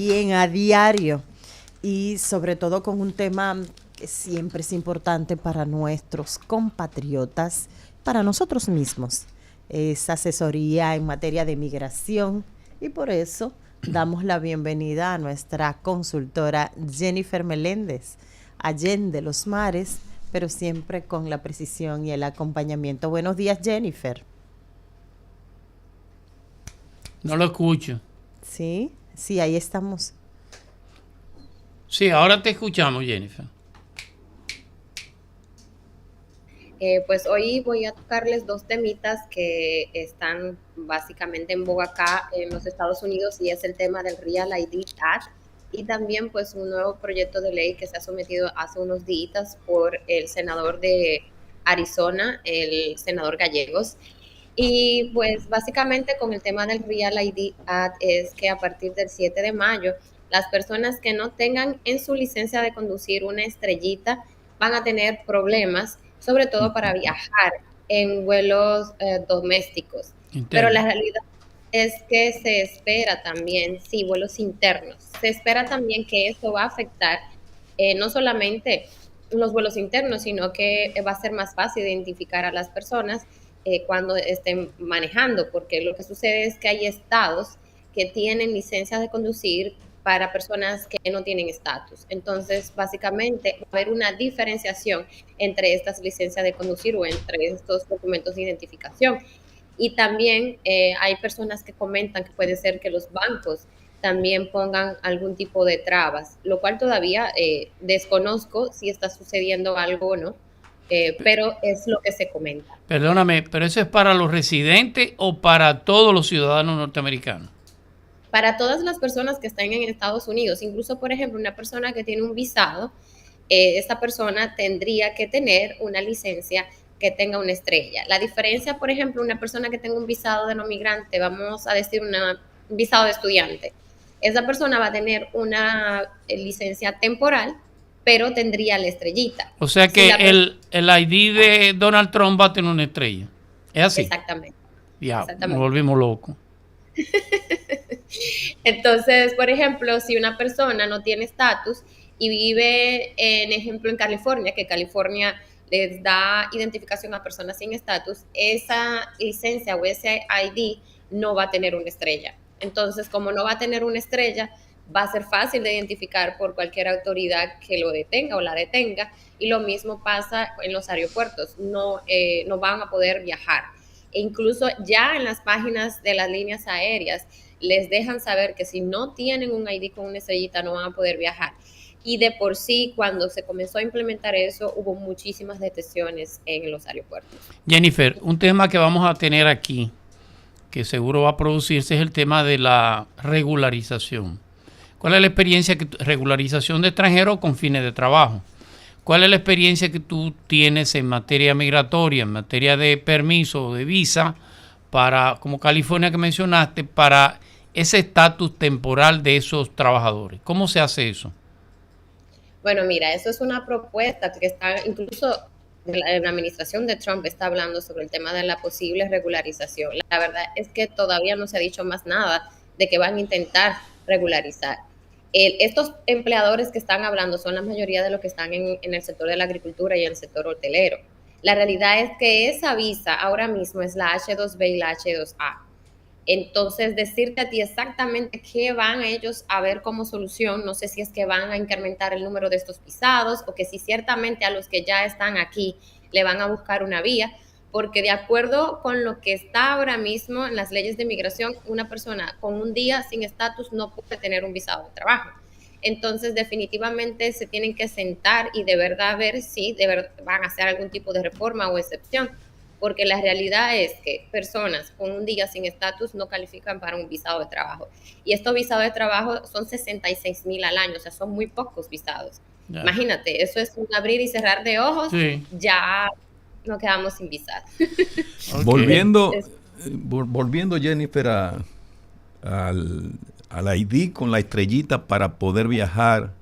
también a diario y sobre todo con un tema que siempre es importante para nuestros compatriotas, para nosotros mismos. Es asesoría en materia de migración y por eso damos la bienvenida a nuestra consultora Jennifer Meléndez, allende los mares, pero siempre con la precisión y el acompañamiento. Buenos días, Jennifer. No lo escucho. Sí, sí, ahí estamos. Sí, ahora te escuchamos, Jennifer. Pues hoy voy a tocarles dos temitas que están básicamente en boga acá en los Estados Unidos y es el tema del Real ID Act y también pues un nuevo proyecto de ley que se ha sometido hace unos días por el senador de Arizona, el senador Gallegos. Y pues básicamente con el tema del Real ID Act es que a partir del 7 de mayo las personas que no tengan en su licencia de conducir una estrellita van a tener problemas, sobre todo para viajar en vuelos domésticos. Pero la realidad es que se espera también, sí, vuelos internos, se espera también que eso va a afectar no solamente los vuelos internos, sino que va a ser más fácil identificar a las personas cuando estén manejando, porque lo que sucede es que hay estados que tienen licencias de conducir para personas que no tienen estatus. Entonces, básicamente, va a haber una diferenciación entre estas licencias de conducir o entre estos documentos de identificación. Y también hay personas que comentan que puede ser que los bancos también pongan algún tipo de trabas, lo cual todavía desconozco si está sucediendo algo o no, pero es lo que se comenta. Perdóname, ¿pero eso es para los residentes o para todos los ciudadanos norteamericanos? Para todas las personas que están en Estados Unidos, incluso, por ejemplo, una persona que tiene un visado, esta persona tendría que tener una licencia que tenga una estrella. La diferencia, por ejemplo, una persona que tenga un visado de no migrante, vamos a decir un visado de estudiante, esa persona va a tener una licencia temporal, pero tendría la estrellita. O sea que el ID de Donald Trump va a tener una estrella. ¿Es así? Exactamente. Ya, exactamente. Nos volvimos locos. Entonces, por ejemplo, si una persona no tiene estatus y vive, en ejemplo, en California, que California les da identificación a personas sin estatus, esa licencia o ese ID no va a tener una estrella. Entonces, como no va a tener una estrella, va a ser fácil de identificar por cualquier autoridad que lo detenga o la detenga. Y lo mismo pasa en los aeropuertos, no van a poder viajar. E incluso ya en las páginas de las líneas aéreas les dejan saber que si no tienen un ID con una estrellita no van a poder viajar. Y de por sí, cuando se comenzó a implementar eso, hubo muchísimas detenciones en los aeropuertos. Jennifer, un tema que vamos a tener aquí, que seguro va a producirse, es el tema de la regularización. ¿Cuál es la experiencia regularización de extranjeros con fines de trabajo? ¿Cuál es la experiencia que tú tienes en materia migratoria, en materia de permiso o de visa, para, como California que mencionaste, para ese estatus temporal de esos trabajadores? ¿Cómo se hace eso? Bueno, mira, eso es una propuesta que está, incluso la administración de Trump está hablando sobre el tema de la posible regularización. La verdad es que todavía no se ha dicho más nada de que van a intentar regularizar. Estos empleadores que están hablando son la mayoría de los que están en el sector de la agricultura y en el sector hotelero. La realidad es que esa visa ahora mismo es la H2B y la H2A. Entonces, decirte a ti exactamente qué van ellos a ver como solución, no sé si es que van a incrementar el número de estos visados o que si ciertamente a los que ya están aquí le van a buscar una vía, porque de acuerdo con lo que está ahora mismo en las leyes de migración, una persona con un día sin estatus no puede tener un visado de trabajo. Entonces, definitivamente se tienen que sentar y de verdad ver si de verdad van a hacer algún tipo de reforma o excepción, porque la realidad es que personas con un día sin estatus no califican para un visado de trabajo. Y estos visados de trabajo son 66,000 al año, o sea, son muy pocos visados. Ya. Imagínate, eso es un abrir y cerrar de ojos, sí. Ya nos quedamos sin visado. Okay. Volviendo, Jennifer, al ID con la estrellita para poder viajar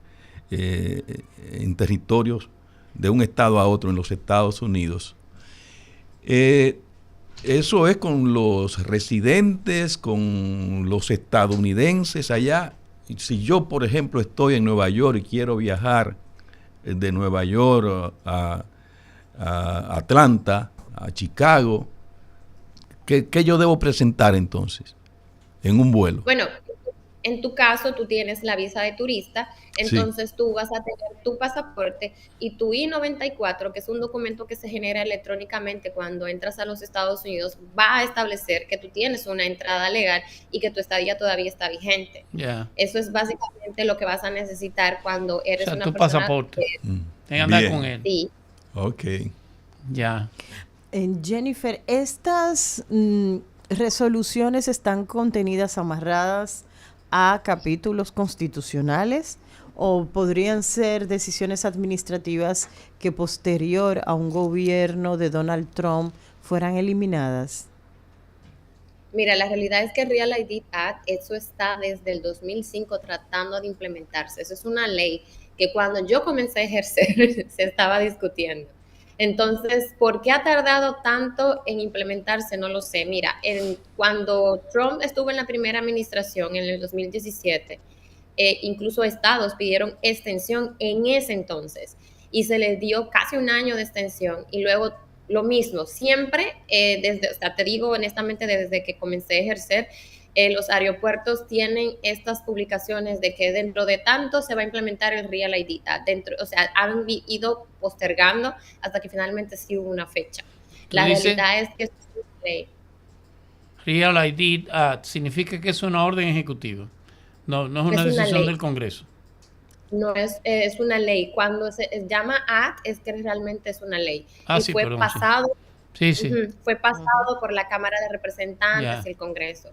en territorios de un estado a otro en los Estados Unidos. Eso es con los residentes, con los estadounidenses allá si yo, por ejemplo, estoy en Nueva York y quiero viajar de Nueva York a Atlanta, a Chicago, ¿qué yo debo presentar entonces en un vuelo? Bueno, en tu caso, tú tienes la visa de turista, entonces tú vas a tener tu pasaporte y tu I-94, que es un documento que se genera electrónicamente cuando entras a los Estados Unidos, va a establecer que tú tienes una entrada legal y que tu estadía todavía está vigente. Eso es básicamente lo que vas a necesitar cuando eres una tu persona. Pasaporte. Tienes que andar con él. Sí. Ok. Ya. Jennifer, estas resoluciones están contenidas, amarradas a capítulos constitucionales, o podrían ser decisiones administrativas que posterior a un gobierno de Donald Trump fueran eliminadas. Mira, la realidad es que el Real ID Act, eso está desde el 2005 tratando de implementarse. Eso es una ley que cuando yo comencé a ejercer se estaba discutiendo. Entonces, ¿por qué ha tardado tanto en implementarse? No lo sé. Mira, cuando Trump estuvo en la primera administración en el 2017, incluso estados pidieron extensión en ese entonces y se les dio casi un año de extensión y luego lo mismo, siempre, o sea, te digo honestamente, desde que comencé a ejercer, los aeropuertos tienen estas publicaciones de que dentro de tanto se va a implementar el Real ID Act. O sea, han ido postergando hasta que finalmente sí hubo una fecha. La realidad es que es una ley. Real ID Act significa que es una orden ejecutiva. No es una decisión del Congreso. No es una ley. Cuando se llama Act es que realmente es una ley. Y sí, fue perdón, pasado. Sí, sí. Fue pasado por la Cámara de Representantes y el Congreso.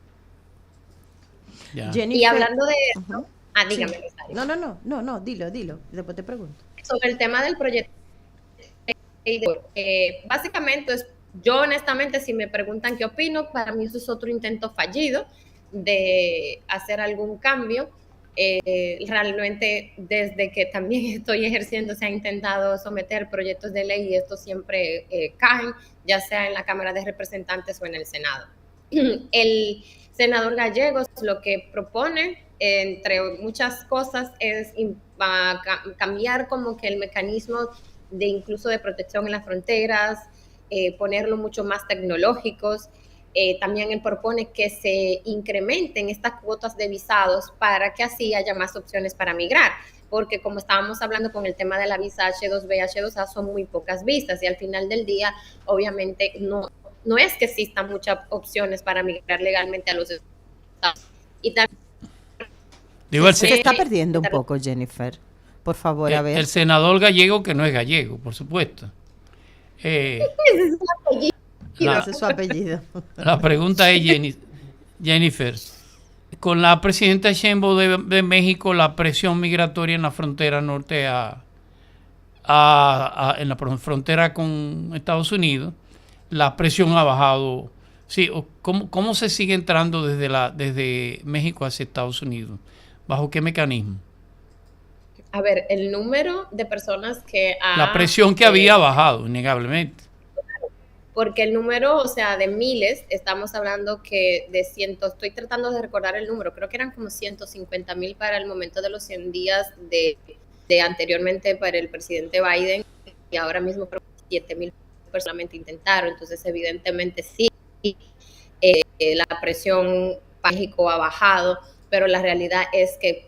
Jennifer, y hablando de esto, dígame. Sí. No, dilo, después te pregunto. Sobre el tema del proyecto, básicamente yo honestamente, si me preguntan qué opino, para mí eso es otro intento fallido de hacer algún cambio. Realmente desde que también estoy ejerciendo se ha intentado someter proyectos de ley y estos siempre caen, ya sea en la Cámara de Representantes o en el Senado. El senador Gallegos lo que propone, entre muchas cosas, es cambiar como que el mecanismo de incluso de protección en las fronteras, ponerlo mucho más tecnológicos. También él propone que se incrementen estas cuotas de visados para que así haya más opciones para migrar, porque como estábamos hablando con el tema de la visa H2B, H2A son muy pocas visas y al final del día obviamente no es que existan muchas opciones para migrar legalmente a los Estados Unidos. Y también se está perdiendo un poco, Jennifer. Por favor, a ver. El senador Gallego, que no es gallego, por supuesto. Ese es su apellido. La pregunta es, Jennifer, con la presidenta Sheinbaum de México, la presión migratoria en la frontera norte en la frontera con Estados Unidos, la presión ha bajado. Sí, ¿cómo se sigue entrando desde México hacia Estados Unidos? ¿Bajo qué mecanismo? A ver, el número de personas que la presión que había bajado, innegablemente. Porque el número, o sea, de miles, estamos hablando que de cientos, estoy tratando de recordar el número, creo que eran como 150,000 para el momento de los 100 días de anteriormente para el presidente Biden, y ahora mismo creo que 7,000 personas intentaron, entonces evidentemente sí, la presión para México ha bajado, pero la realidad es que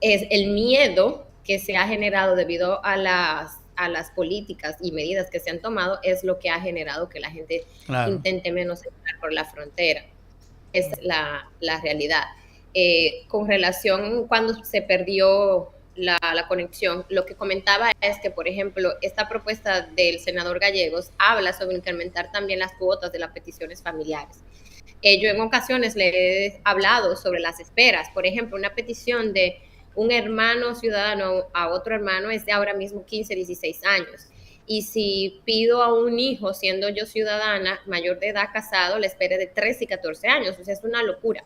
es el miedo que se ha generado debido a las políticas y medidas que se han tomado es lo que ha generado que la gente intente menos entrar por la frontera. Esa es la realidad. Con relación cuando se perdió la conexión, lo que comentaba es que, por ejemplo, esta propuesta del senador Gallegos habla sobre incrementar también las cuotas de las peticiones familiares. Yo en ocasiones le he hablado sobre las esperas. Por ejemplo, una petición de un hermano ciudadano a otro hermano es de ahora mismo 15, 16 años. Y si pido a un hijo, siendo yo ciudadana, mayor de edad, casado, le espera de 13 y 14 años. O sea, es una locura.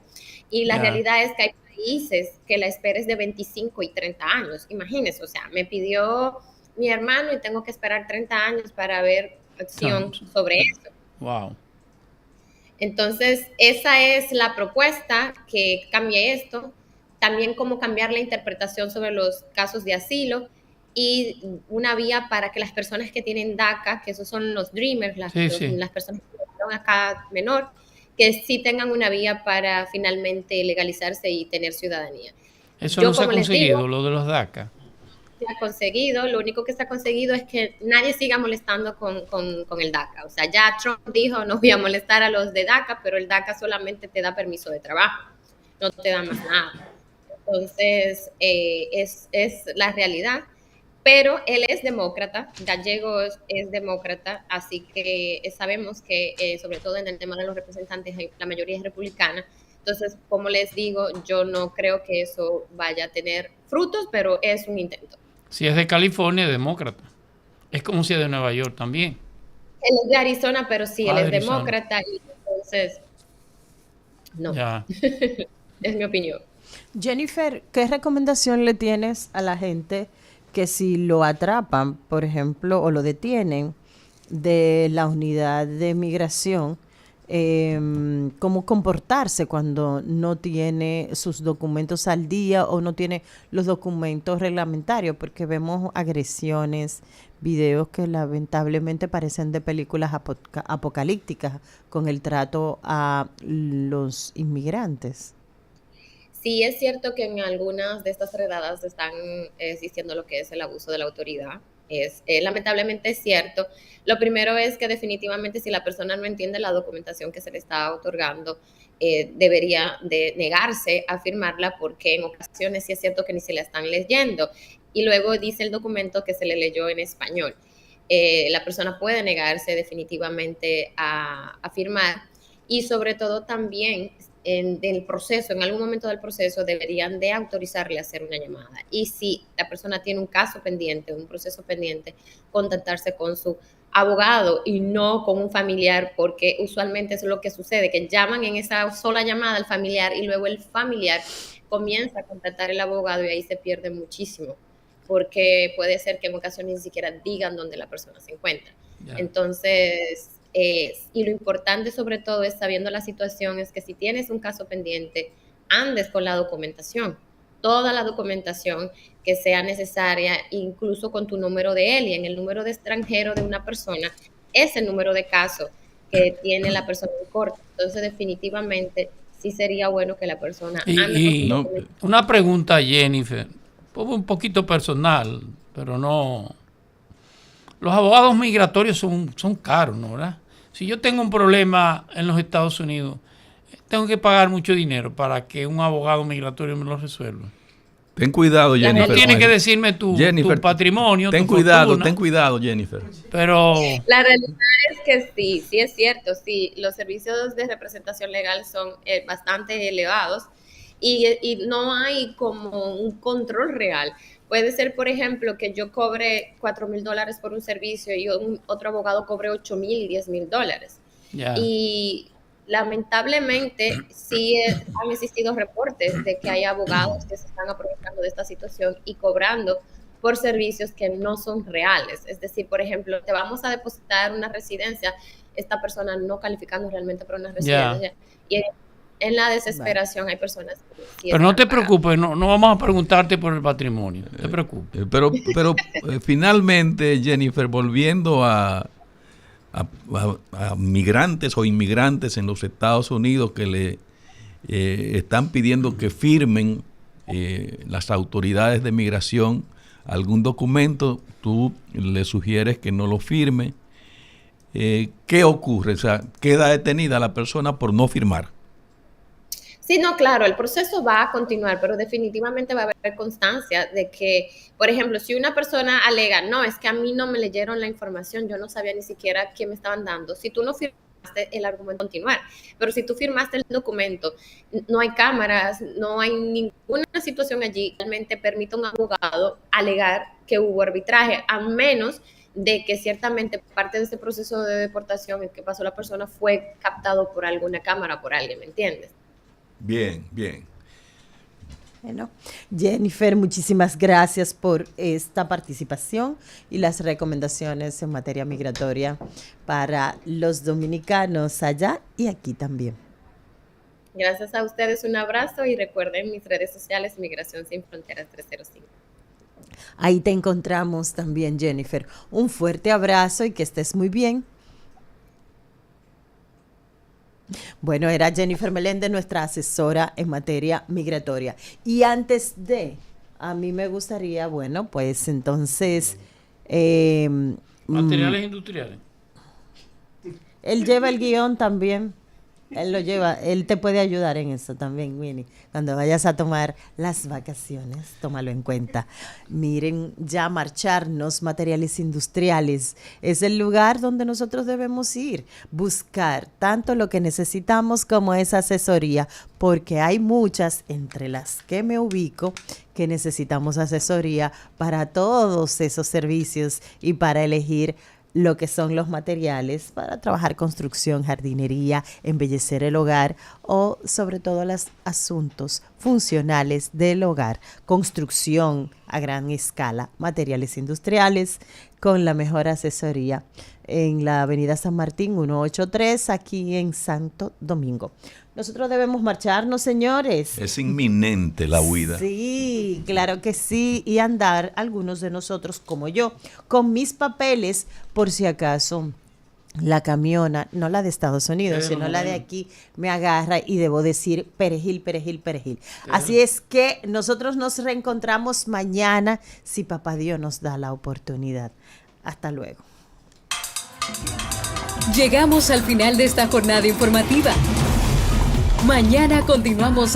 Y la realidad es que hay países que la espera es de 25 y 30 años. Imagínense, o sea, me pidió mi hermano y tengo que esperar 30 años para ver acción sobre eso. Wow. Entonces, esa es la propuesta, que cambie esto. también cómo cambiar la interpretación sobre los casos de asilo y una vía para que las personas que tienen DACA, que esos son los Dreamers, las personas que tienen acá menor, que sí tengan una vía para finalmente legalizarse y tener ciudadanía. Eso no se ha conseguido, lo de los DACA. Se ha conseguido, lo único que se ha conseguido es que nadie siga molestando con el DACA. O sea, ya Trump dijo, no voy a molestar a los de DACA, pero el DACA solamente te da permiso de trabajo, no te da más nada. Entonces, es la realidad. Pero él es demócrata, Gallego es demócrata, así que sabemos que sobre todo en el tema de los representantes la mayoría es republicana. Entonces, como les digo, yo no creo que eso vaya a tener frutos, pero es un intento. Si es de California, es demócrata. Es como si es de Nueva York también. Él es de Arizona, pero sí, él es demócrata y entonces, no. Ya. Es mi opinión. Jennifer, ¿qué recomendación le tienes a la gente que si lo atrapan, por ejemplo, o lo detienen de la unidad de migración, cómo comportarse cuando no tiene sus documentos al día o no tiene los documentos reglamentarios? Porque vemos agresiones, videos que lamentablemente parecen de películas apocalípticas con el trato a los inmigrantes. Sí, es cierto que en algunas de estas redadas están existiendo lo que es el abuso de la autoridad. Lamentablemente es cierto. Lo primero es que definitivamente si la persona no entiende la documentación que se le está otorgando, debería de negarse a firmarla porque en ocasiones sí es cierto que ni se la están leyendo. Y luego dice el documento que se le leyó en español. La persona puede negarse definitivamente a firmar y sobre todo también en algún momento del proceso deberían de autorizarle a hacer una llamada. Y si la persona tiene un caso pendiente, un proceso pendiente, contactarse con su abogado y no con un familiar, porque usualmente eso es lo que sucede, que llaman en esa sola llamada al familiar y luego el familiar comienza a contactar al abogado y ahí se pierde muchísimo, porque puede ser que en ocasiones ni siquiera digan dónde la persona se encuentra. Yeah. Entonces, y lo importante sobre todo es sabiendo la situación, es que si tienes un caso pendiente, andes con la documentación, toda la documentación que sea necesaria, incluso con tu número de ELI, en el número de extranjero de una persona, es el número de caso que tiene la persona en corte. Entonces, definitivamente, sí sería bueno que la persona ande con una pregunta, Jennifer, un poquito personal, pero no. Los abogados migratorios son caros, ¿no? ¿Verdad? Si yo tengo un problema en los Estados Unidos, tengo que pagar mucho dinero para que un abogado migratorio me lo resuelva. Ten cuidado, Jennifer. No tienes que decirme tu patrimonio, ten cuidado, Jennifer. Pero la realidad es que sí es cierto, sí, los servicios de representación legal son bastante elevados y no hay como un control real. Puede ser, por ejemplo, que yo cobre $4,000 por un servicio y otro abogado cobre $8,000 y $10,000. Yeah. Y lamentablemente sí han existido reportes de que hay abogados que se están aprovechando de esta situación y cobrando por servicios que no son reales. Es decir, por ejemplo, te vamos a depositar una residencia, esta persona no calificando realmente para una residencia. Yeah. Y en la desesperación hay personas que sí. Pero no te preocupes, no vamos a preguntarte por el patrimonio, no te preocupes. Pero finalmente, Jennifer, volviendo a migrantes o inmigrantes en los Estados Unidos que le están pidiendo que firmen las autoridades de migración algún documento, tú le sugieres que no lo firme. ¿Qué ocurre? O sea, queda detenida la persona por no firmar. Sí, no, claro, el proceso va a continuar, pero definitivamente va a haber constancia de que, por ejemplo, si una persona alega, no, es que a mí no me leyeron la información, yo no sabía ni siquiera qué me estaban dando. Si tú no firmaste, el argumento va a continuar, pero si tú firmaste el documento, no hay cámaras, no hay ninguna situación allí, realmente permite a un abogado alegar que hubo arbitraje, a menos de que ciertamente parte de ese proceso de deportación en que pasó la persona fue captado por alguna cámara, por alguien, ¿me entiendes? Bien. Bueno, Jennifer, muchísimas gracias por esta participación y las recomendaciones en materia migratoria para los dominicanos allá y aquí también. Gracias a ustedes, un abrazo y recuerden mis redes sociales, Migración Sin Fronteras 305. Ahí te encontramos también, Jennifer. Un fuerte abrazo y que estés muy bien. Bueno, era Jennifer Meléndez, nuestra asesora en materia migratoria. Y antes de, a mí me gustaría, bueno, pues entonces... Materiales industriales. Él lleva el guión también. Él lo lleva, él te puede ayudar en eso también, Winnie. Cuando vayas a tomar las vacaciones, tómalo en cuenta. Miren, ya marcharnos, materiales industriales, es el lugar donde nosotros debemos ir, buscar tanto lo que necesitamos como esa asesoría, porque hay muchas, entre las que me ubico, que necesitamos asesoría para todos esos servicios y para elegir lo que son los materiales para trabajar construcción, jardinería, embellecer el hogar o sobre todo los asuntos funcionales del hogar, construcción a gran escala, materiales industriales con la mejor asesoría en la avenida San Martín 183 aquí en Santo Domingo. Nosotros debemos marcharnos, señores. Es inminente la huida. Sí, claro que sí. Y andar, algunos de nosotros, como yo, con mis papeles, por si acaso la camiona, no la de Estados Unidos, sino la de aquí, me agarra y debo decir perejil, perejil, perejil. Así es que nosotros nos reencontramos mañana, si Papá Dios nos da la oportunidad. Hasta luego. Llegamos al final de esta jornada informativa. Mañana continuamos aquí.